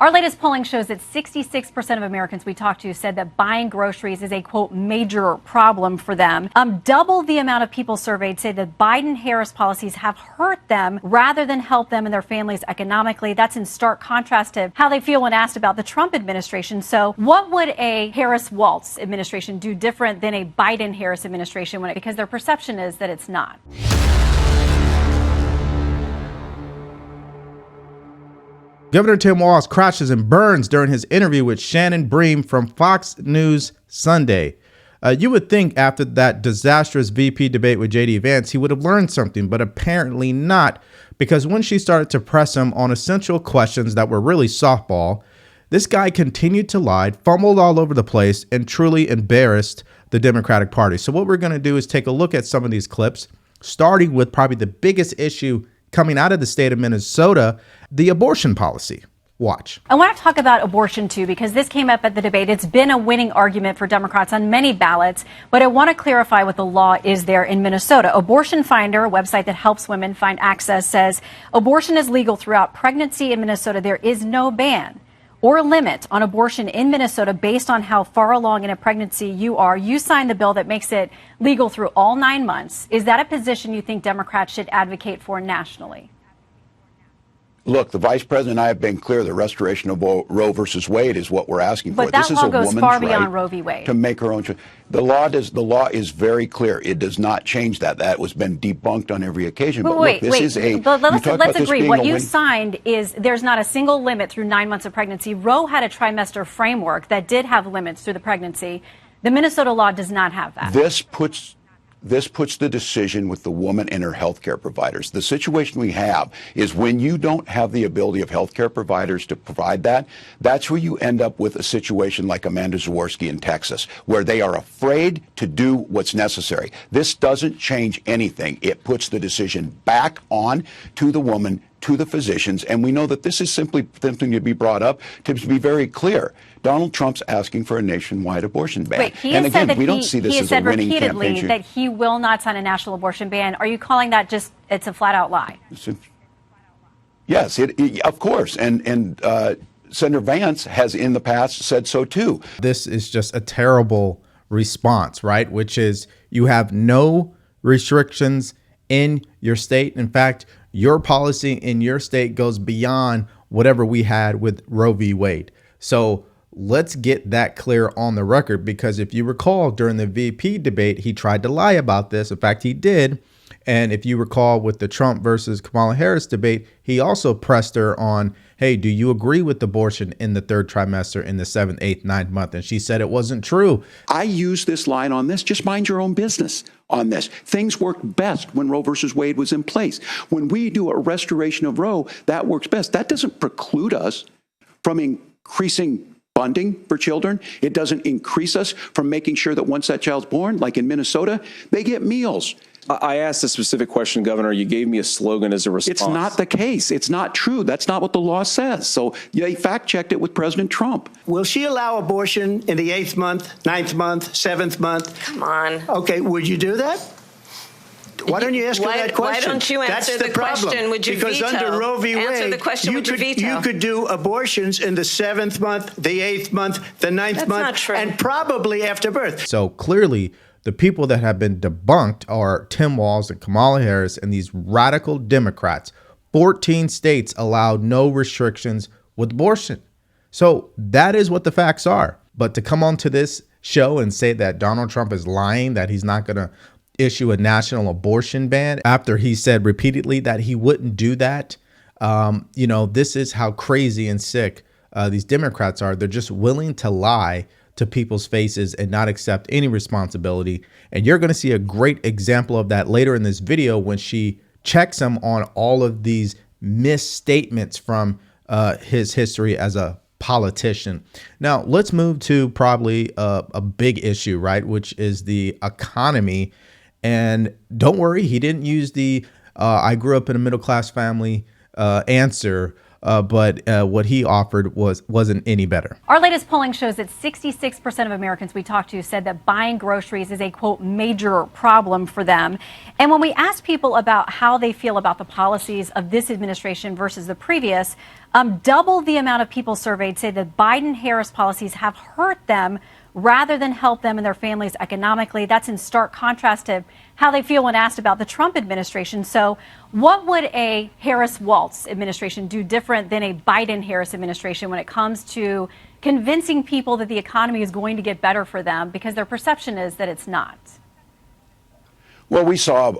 Our latest polling shows that 66% of Americans we talked to said that buying groceries is a, quote, major problem for them. Double the amount of people surveyed say that Biden-Harris policies have hurt them rather than help them and their families economically. That's in stark contrast to how they feel when asked about the Trump administration. So what would a Harris-Walz administration do different than a Biden-Harris administration because their perception is that it's not? Governor Tim Walz crashes and burns during his interview with Shannon Bream from Fox News Sunday. You would think after that disastrous VP debate with J.D. Vance, he would have learned something, but apparently not, because when she started to press him on essential questions that were really softball, this guy continued to lie, fumbled all over the place, and truly embarrassed the Democratic Party. So what we're going to do is take a look at some of these clips, starting with probably the biggest issue coming out of the state of Minnesota, the abortion policy. Watch. I want to talk about abortion, too, because this came up at the debate. It's been a winning argument for Democrats on many ballots, but I want to clarify what the law is there in Minnesota. Abortion Finder, a website that helps women find access, says abortion is legal throughout pregnancy in Minnesota. There is no ban or limit on abortion in Minnesota based on how far along in a pregnancy you are. You signed the bill that makes it legal through all 9 months. Is that a position you think Democrats should advocate for nationally? Look, the vice president and I have been clear. The restoration of Roe versus Wade is what we're asking for. But that this is law a goes woman's far right beyond Roe v. Wade to make her own choice. The law is very clear. It does not change that. That was been debunked on every occasion. But look, this is a. But let's agree. What you signed is there's not a single limit through 9 months of pregnancy. Roe had a trimester framework that did have limits through the pregnancy. The Minnesota law does not have that. This puts the decision with the woman and her health care providers. The situation we have is when you don't have the ability of health care providers to provide that, that's where you end up with a situation like Amanda Zaworski in Texas, where they are afraid to do what's necessary. This doesn't change anything. It puts the decision back on to the woman, to the physicians, and we know that this is simply something to be brought up to be very clear. Donald Trump's asking for a nationwide abortion ban. Wait, and again, we don't see this as a winning campaign. He has said repeatedly that he will not sign a national abortion ban. Are you calling that just, it's a flat-out lie? Yes, of course. And Senator Vance has in the past said so, too. This is just a terrible response, right? Which is you have no restrictions in your state. In fact, your policy in your state goes beyond whatever we had with Roe v. Wade. So let's get that clear on the record, because if you recall during the VP debate, he tried to lie about this. In fact, he did. And if you recall with the Trump versus Kamala Harris debate, he also pressed her on, hey, do you agree with abortion in the 3rd trimester, in the 7th, 8th, 9th month? And she said it wasn't true. I use this line on this. Just mind your own business on this. Things worked best when Roe versus Wade was in place. When we do a restoration of Roe, that works best. That doesn't preclude us from increasing funding for children. It doesn't increase us from making sure that once that child's born, like in Minnesota, they get meals. I asked a specific question, Governor. You gave me a slogan as a response. It's not the case. It's not true. That's not what the law says. So they fact-checked it with President Trump. Will she allow abortion in the 8th month, 9th month, 7th month? Come on. Okay, would you do that? Why don't you ask her that question? Why don't you answer the question? Would you because veto? Under Roe v. Wade, answer the question. Would you veto? You could do abortions in the 7th month, the 8th month, the 9th That's month, not true. and probably after birth. So clearly, the people that have been debunked are Tim Walz and Kamala Harris and these radical Democrats. 14 states allowed no restrictions with abortion. So that is what the facts are. But to come onto this show and say that Donald Trump is lying, that he's not going to issue a national abortion ban after he said repeatedly that he wouldn't do that. This is how crazy and sick these Democrats are. They're just willing to lie to people's faces and not accept any responsibility. And you're going to see a great example of that later in this video when she checks him on all of these misstatements from his history as a politician. Now, let's move to probably a big issue, right, which is the economy. And don't worry, he didn't use the I grew up in a middle class family answer but what he offered wasn't any better. Our latest polling shows that 66% of Americans we talked to said that buying groceries is a, quote, major problem for them. And when we asked people about how they feel about the policies of this administration versus the previous, double the amount of people surveyed say that Biden-Harris policies have hurt them rather than help them and their families economically. That's in stark contrast to how they feel when asked about the Trump administration. So what would a Harris-Walz administration do different than a Biden-Harris administration when it comes to convincing people that the economy is going to get better for them because their perception is that it's not? Well, we saw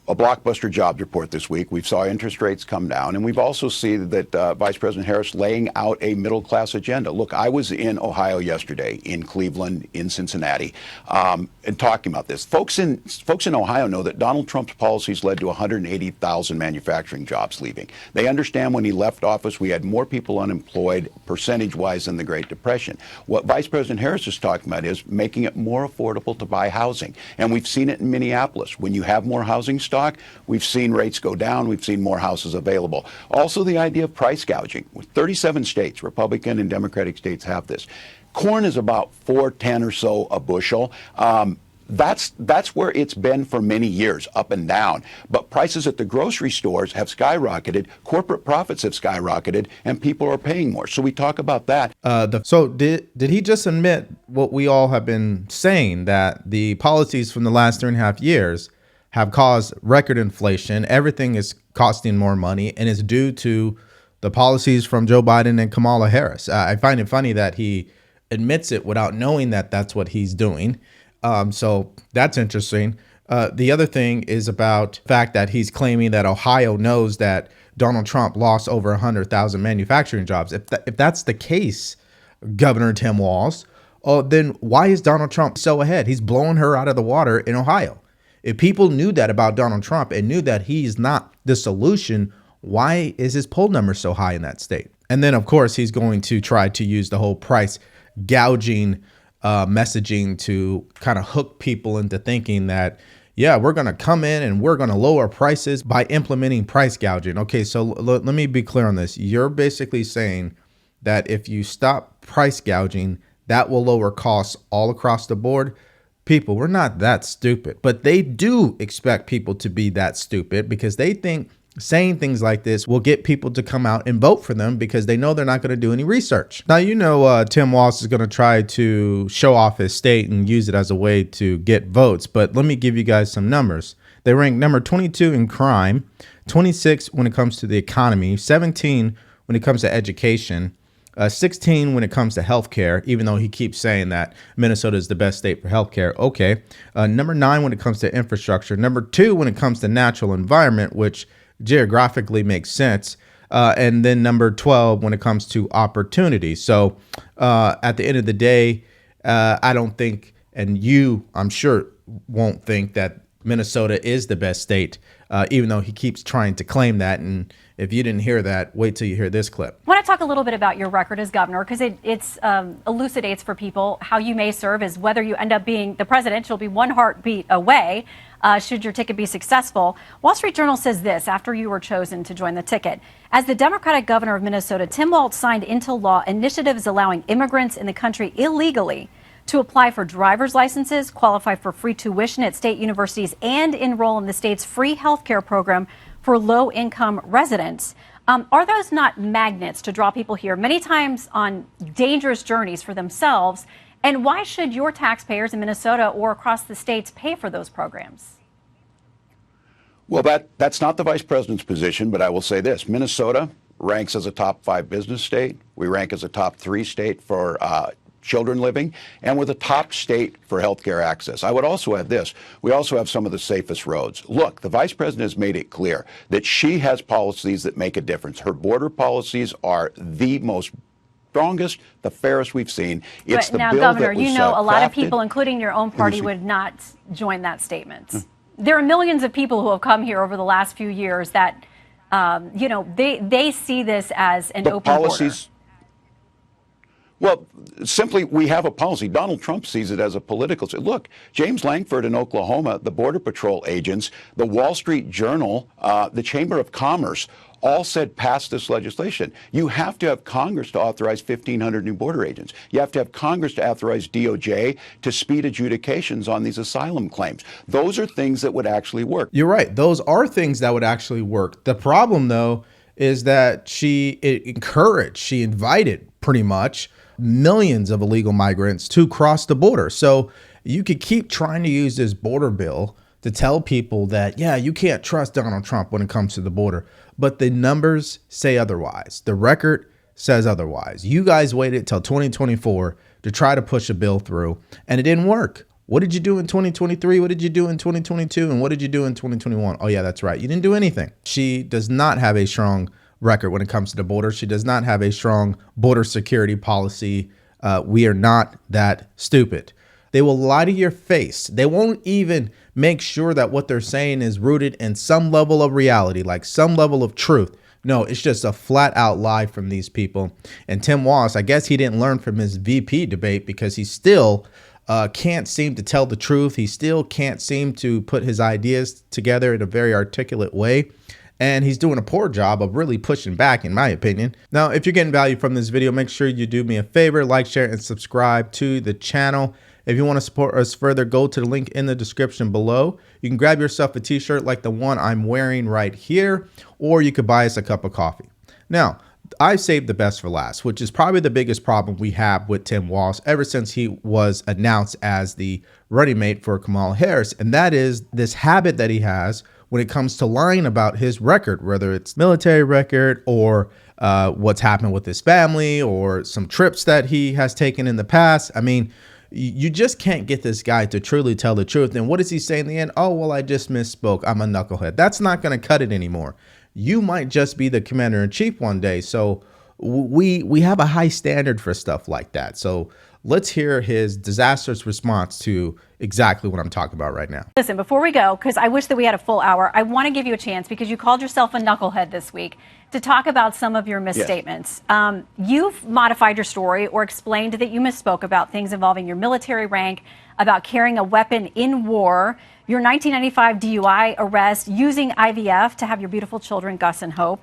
a blockbuster jobs report this week. We saw interest rates come down, and we've also seen that Vice President Harris laying out a middle-class agenda. Look, I was in Ohio yesterday, in Cleveland, in Cincinnati, and talking about this. Folks in Ohio know that Donald Trump's policies led to 180,000 manufacturing jobs leaving. They understand when he left office, we had more people unemployed percentage-wise than the Great Depression. What Vice President Harris is talking about is making it more affordable to buy housing, and we've seen it in Minneapolis. When you have more housing stock, we've seen rates go down. We've seen more houses available. Also, the idea of price gouging. 37 states, Republican and Democratic states, have this. Corn is about $4.10 or so a bushel. That's where it's been for many years, up and down. But prices at the grocery stores have skyrocketed, corporate profits have skyrocketed, and people are paying more. So we talk about that. So did he just admit what we all have been saying, that the policies from the last 3.5 years have caused record inflation? Everything is costing more money, and it's due to the policies from Joe Biden and Kamala Harris. I find it funny that he admits it without knowing that that's what he's doing. So that's interesting. The other thing is about the fact that he's claiming that Ohio knows that Donald Trump lost over 100,000 manufacturing jobs. If that's the case, Governor Tim Walz, then why is Donald Trump so ahead? He's blowing her out of the water in Ohio. If people knew that about Donald Trump and knew that he's not the solution, why is his poll number so high in that state? And then, of course, he's going to try to use the whole price gouging messaging to kind of hook people into thinking that, yeah, we're going to come in and we're going to lower prices by implementing price gouging. Okay, so let me be clear on this. You're basically saying that if you stop price gouging, that will lower costs all across the board. People, we're not that stupid, but they do expect people to be that stupid because they think saying things like this will get people to come out and vote for them because they know they're not going to do any research. Now, Tim Walz is going to try to show off his state and use it as a way to get votes. But let me give you guys some numbers. They rank number 22 in crime, 26 when it comes to the economy, 17 when it comes to education, 16 when it comes to healthcare, even though he keeps saying that Minnesota is the best state for healthcare. Okay. Number 9 when it comes to infrastructure. Number 2 when it comes to natural environment, which geographically makes sense. And then number 12 when it comes to opportunity. So at the end of the day, I don't think, and you, I'm sure, won't think that Minnesota is the best state, even though he keeps trying to claim that. And if you didn't hear that, wait till you hear this clip. I want to talk a little bit about your record as governor because it elucidates for people how you may serve as whether you end up being the president. You'll be one heartbeat away should your ticket be successful. Wall Street Journal says this after you were chosen to join the ticket. As the Democratic governor of Minnesota, Tim Walz signed into law initiatives allowing immigrants in the country illegally to apply for driver's licenses, qualify for free tuition at state universities, and enroll in the state's free health care program for low-income residents. Are those not magnets to draw people here, many times on dangerous journeys for themselves? And why should your taxpayers in Minnesota or across the states pay for those programs? Well, that's not the vice president's position, but I will say this. Minnesota ranks as a top 5 business state. We rank as a top 3 state for children living, and we're the top state for healthcare access. I would also add this. We also have some of the safest roads. Look, the vice president has made it clear that she has policies that make a difference. Her border policies are the most strongest, the fairest we've seen. It's the now, bill Governor, that was, you know a lot of crafted. people, including your own party, would not join that statement. There are millions of people who have come here over the last few years that, they see this as an open border. Well, simply, we have a policy. Donald Trump sees it as a political. Look, James Langford in Oklahoma, the Border Patrol agents, the Wall Street Journal, the Chamber of Commerce, all said pass this legislation. You have to have Congress to authorize 1,500 new border agents. You have to have Congress to authorize DOJ to speed adjudications on these asylum claims. Those are things that would actually work. You're right. Those are things that would actually work. The problem, though, is that she invited pretty much millions of illegal migrants to cross the border. So you could keep trying to use this border bill to tell people that, yeah, you can't trust Donald Trump when it comes to the border. But the numbers say otherwise. The record says otherwise. You guys waited till 2024 to try to push a bill through, and it didn't work. What did you do in 2023? What did you do in 2022? And what did you do in 2021? Oh, yeah, that's right. You didn't do anything. She does not have a strong record when it comes to the border. She does not have a strong border security policy. We are not that stupid. They will lie to your face. They won't even make sure that what they're saying is rooted in some level of reality, like some level of truth. No, it's just a flat out lie from these people. And Tim Walz, I guess he didn't learn from his VP debate because he still can't seem to tell the truth. He still can't seem to put his ideas together in a very articulate way. And he's doing a poor job of really pushing back, in my opinion. Now, if you're getting value from this video, make sure you do me a favor, like, share, and subscribe to the channel. If you want to support us further, go to the link in the description below. You can grab yourself a t-shirt like the one I'm wearing right here, or you could buy us a cup of coffee. Now, I saved the best for last, which is probably the biggest problem we have with Tim Walz ever since he was announced as the running mate for Kamala Harris. And that is this habit that he has when it comes to lying about his record, whether it's military record or what's happened with his family or some trips that he has taken in the past. I mean, you just can't get this guy to truly tell the truth. And what does he say in the end? Oh, well, I just misspoke. I'm a knucklehead. That's not going to cut it anymore. You might just be the commander in chief one day. So we have a high standard for stuff like that. So let's hear his disastrous response to exactly what I'm talking about right now. Listen, before we go, because I wish that we had a full hour, I want to give you a chance, because you called yourself a knucklehead this week, to talk about some of your misstatements. Yes. You've modified your story or explained that you misspoke about things involving your military rank, about carrying a weapon in war, your 1995 DUI arrest, using IVF to have your beautiful children, Gus and Hope,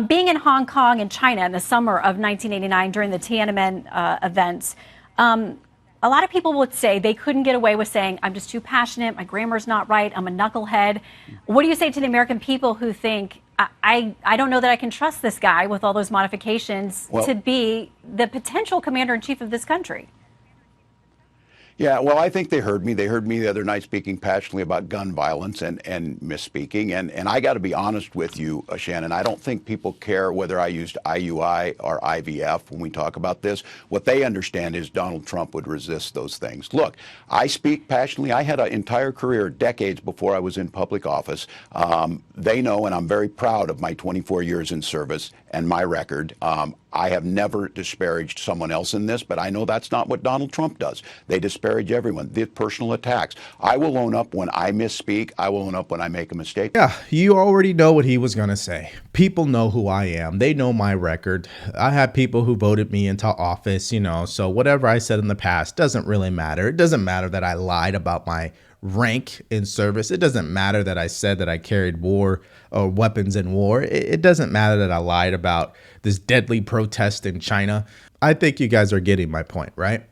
being in Hong Kong and China in the summer of 1989 during the Tiananmen events. A lot of people would say they couldn't get away with saying, I'm just too passionate, my grammar's not right, I'm a knucklehead. What do you say to the American people who think, I don't know that I can trust this guy with all those modifications to be the potential commander-in-chief of this country? Yeah, well, I think they heard me. They heard me the other night speaking passionately about gun violence and misspeaking. And I got to be honest with you, Shannon, I don't think people care whether I used IUI or IVF when we talk about this. What they understand is Donald Trump would resist those things. Look, I speak passionately. I had an entire career, decades before I was in public office. They know, and I'm very proud of my 24 years in service and my record. I have never disparaged someone else in this, but I know that's not what Donald Trump does. They disparage everyone. The personal attacks. I will own up when I misspeak. I will own up when I make a mistake. Yeah, you already know what he was going to say. People know who I am. They know my record. I have people who voted me into office, so whatever I said in the past doesn't really matter. It doesn't matter that I lied about my rank in service. It doesn't matter that I said that I carried war or weapons in war. It doesn't matter that I lied about this deadly protest in China. I think you guys are getting my point, right?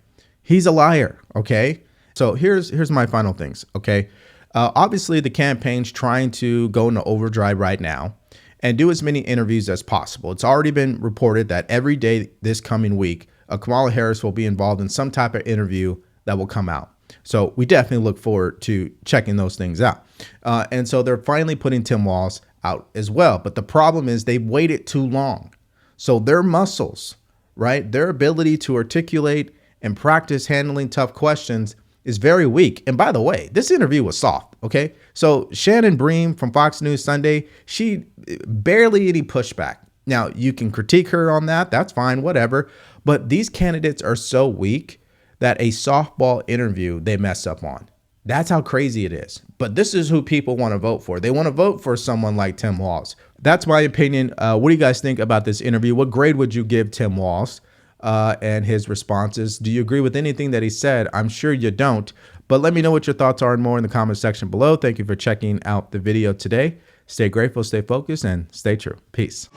He's a liar, okay? So here's my final things, okay? Obviously, the campaign's trying to go into overdrive right now and do as many interviews as possible. It's already been reported that every day this coming week, Kamala Harris will be involved in some type of interview that will come out. So we definitely look forward to checking those things out. And so they're finally putting Tim Walz out as well. But the problem is they've waited too long. So their muscles, right, their ability to articulate and practice handling tough questions is very weak. And by the way, this interview was soft, okay? So Shannon Bream from Fox News Sunday, she barely any pushback. Now, you can critique her on that. That's fine, whatever. But these candidates are so weak that a softball interview they mess up on. That's how crazy it is. But this is who people want to vote for. They want to vote for someone like Tim Walz. That's my opinion. What do you guys think about this interview? What grade would you give Tim Walz? and his responses. Do you agree with anything that he said? I'm sure you don't, but let me know what your thoughts are and more in the comment section below. Thank you for checking out the video today. Stay grateful, stay focused, and stay true. Peace.